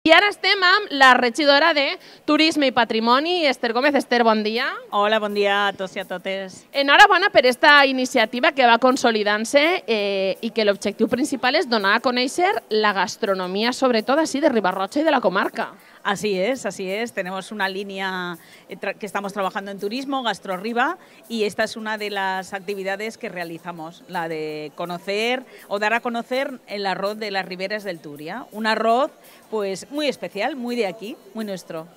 I ara estem amb la regidora de Turisme i Patrimoni, Esther Gómez. Esther, bon dia. Hola, bon dia a tots i a totes. Enhorabona per esta iniciativa que va consolidant-se i que l'objectiu principal és donar a conèixer la gastronomia, sobretot així de Riba-roja i de la comarca. Así es. Tenemos una línea que estamos trabajando en turismo, GastroRiba, y esta es una de las actividades que realizamos, la de conocer o dar a conocer el arroz de las riberas del Túria. Un arroz pues muy especial, muy de aquí, muy nuestro.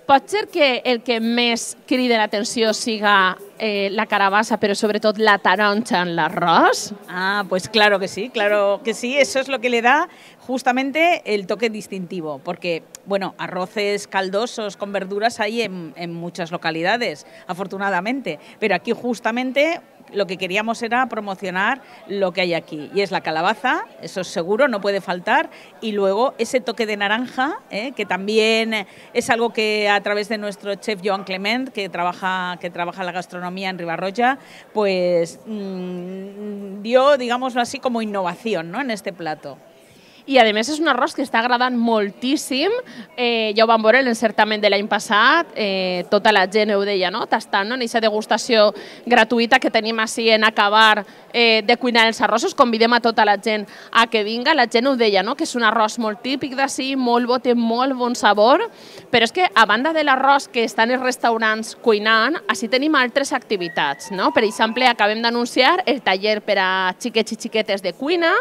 Pot ser que el que més crida l'atenció siga la carabassa, però sobretot la taronja en l'arròs? Ah, pues claro que sí, eso es lo que le da justamente el toque distintivo, porque, bueno, arroces caldosos con verduras hay en muchas localidades, afortunadamente, pero aquí justamente lo que queríamos era promocionar lo que hay aquí, y es la calabaza, eso es seguro, no puede faltar, y luego ese toque de naranja, que también es algo que a través de nuestro chef Joan Clement, que trabaja la gastronomía en Riba-roja, pues dio, digámoslo así, como innovación, ¿no?, en este plato. I, a més, és un arròs que està agradant moltíssim. Ja ho vam veure en el certamen de l'any passat, tota la gent ho deia, no?, tastant, no?, en aquesta degustació gratuïta que tenim així en acabar de cuinar els arrossos. Convidem a tota la gent a que vinga. La gent ho deia, no?, que és un arròs molt típic d'ací, molt bo, té molt bon sabor, però és que, a banda de l'arròs que estan els restaurants cuinant, així tenim altres activitats, no? Per exemple, acabem d'anunciar el taller per a xiquets i xiquetes de cuina.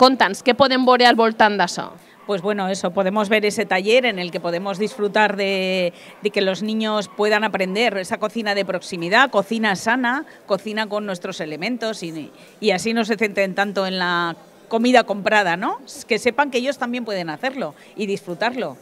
Conta'ns, què podem veure al voltant d'això? Pues bueno, eso, podemos ver ese taller en el que podemos disfrutar de que los niños puedan aprender esa cocina de proximidad, cocina sana, cocina con nuestros elementos y así no se centren tanto en la comida comprada, ¿no? Que sepan que ellos también pueden hacerlo y disfrutarlo.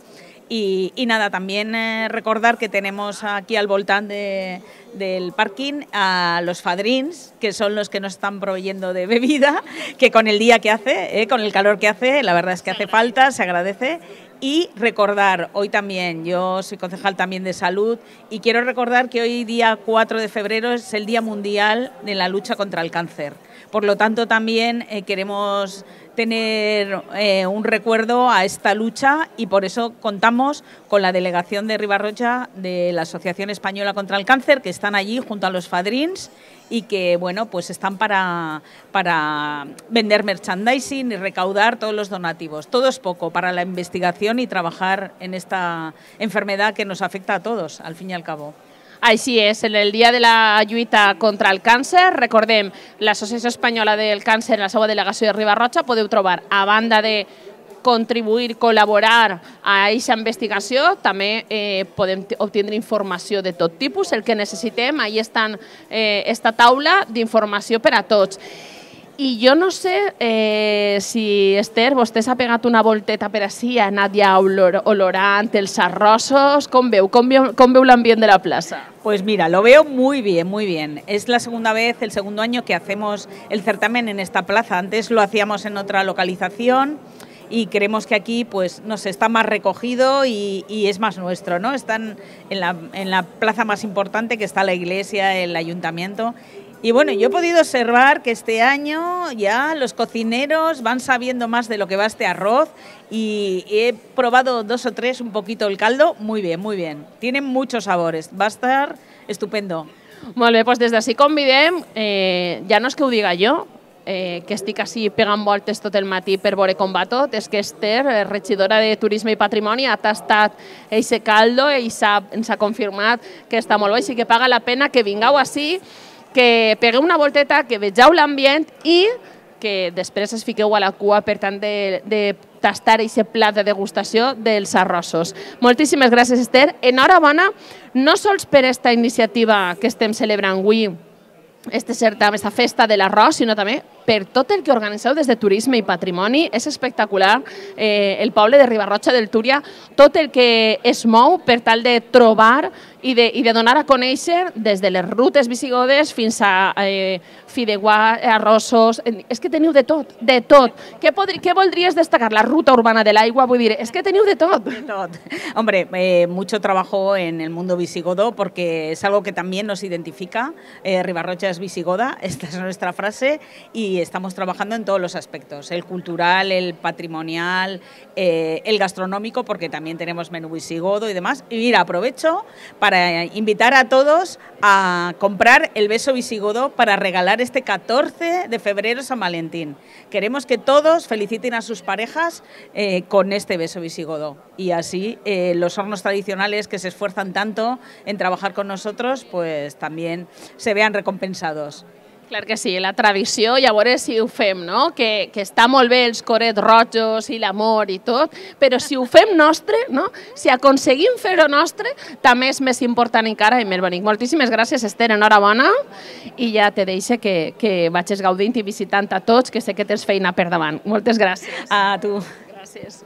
Y nada, también recordar que tenemos aquí al voltant del parking a los fadrins, que son los que nos están proveyendo de bebida, que con el día que hace, con el calor que hace, la verdad es que hace falta, se agradece. Y recordar, hoy también, yo soy concejal también de salud, y quiero recordar que hoy, día 4 de febrero, es el Día Mundial de la Lucha contra el Cáncer. Por lo tanto, también queremos tener un recuerdo a esta lucha, y por eso contamos con la delegación de Riba-roja de la Asociación Española contra el Cáncer, que están allí junto a los fadrins y que, bueno, pues están para vender merchandising y recaudar todos los donativos. Todo es poco para la investigación y trabajar en esta enfermedad que nos afecta a todos, al fin y al cabo. Així és, en el dia de la lluita contra el càncer, recordem, l'Associació Espanyola del Càncer, en la seva delegació de Riba-roja, podeu trobar, a banda de contribuir, col·laborar a aquesta investigació, també podem obtindre informació de tot tipus, el que necessitem. Ahí està esta taula d'informació per a tots. I jo no sé si, Esther, vostè s'ha pegat una volteta per ací, ha anat ja olorant els arrossos. Com veu l'ambient de la plaça? Pues mira, lo veo muy bien, muy bien. Es la segunda vez, el segundo año que hacemos el certamen en esta plaza. Antes lo hacíamos en otra localización y creemos que aquí, pues, no sé, está más recogido y es más nuestro, ¿no? Están en la plaza más importante, que está la iglesia, el ayuntamiento. Y bueno, yo he podido observar que este año ya los cocineros van sabiendo más de lo que va este arroz, y he probado 2 o 3 un poquito el caldo. Muy bien, muy bien. Tienen muchos sabores. Va a estar estupendo. Molt bé, doncs des d'ací convidem, ja no és que ho diga jo, que estic així pegant voltes tot el matí per veure com va tot, és que Esther, regidora de Turisme i Patrimoni, ha tastat aquest caldo i ens ha confirmat que està molt bo, així que paga la pena que vingueu així, que pegueu una volteta, que vegeu l'ambient i que després es fiqueu a la cua per tant de tastar aquest plat de degustació dels arrossos. Moltíssimes gràcies, Esther. Enhorabona, no sols per aquesta iniciativa que estem celebrant avui, aquesta festa de l'arròs, sinó també per tot el que organitzeu des de Turisme i Patrimoni. És espectacular el poble de Riba-roja del Túria, tot el que es mou per tal de trobar i de donar a conèixer des de les rutes visigodes fins a fideuà, arrossos. És que teniu de tot, de tot. Què voldries destacar? La ruta urbana de l'aigua, vull dir, és que teniu de tot. De tot. Hombre, mucho trabajo en el mundo visigodo, porque es algo que también nos identifica. Riba-roja es visigoda, esta es nuestra frase, y y estamos trabajando en todos los aspectos, el cultural, el patrimonial, el gastronómico, porque también tenemos menú visigodo y demás. Y mira, aprovecho para invitar a todos a comprar el beso visigodo para regalar este 14 de febrero San Valentín. Queremos que todos feliciten a sus parejas con este beso visigodo y así los hornos tradicionales que se esfuerzan tanto en trabajar con nosotros, pues también se vean recompensados. Clar que sí, la tradició, i a veure si ho fem, no? Que està molt bé els corets rojos i l'amor i tot, però si ho fem nostre, no? Si aconseguim fer-ho nostre, també és més important encara i més bonic. Moltíssimes gràcies, Esther, enhorabona, i ja te deixo que vagis gaudint i visitant a tots, que sé que tens feina per davant. Moltes gràcies. A tu. Gràcies.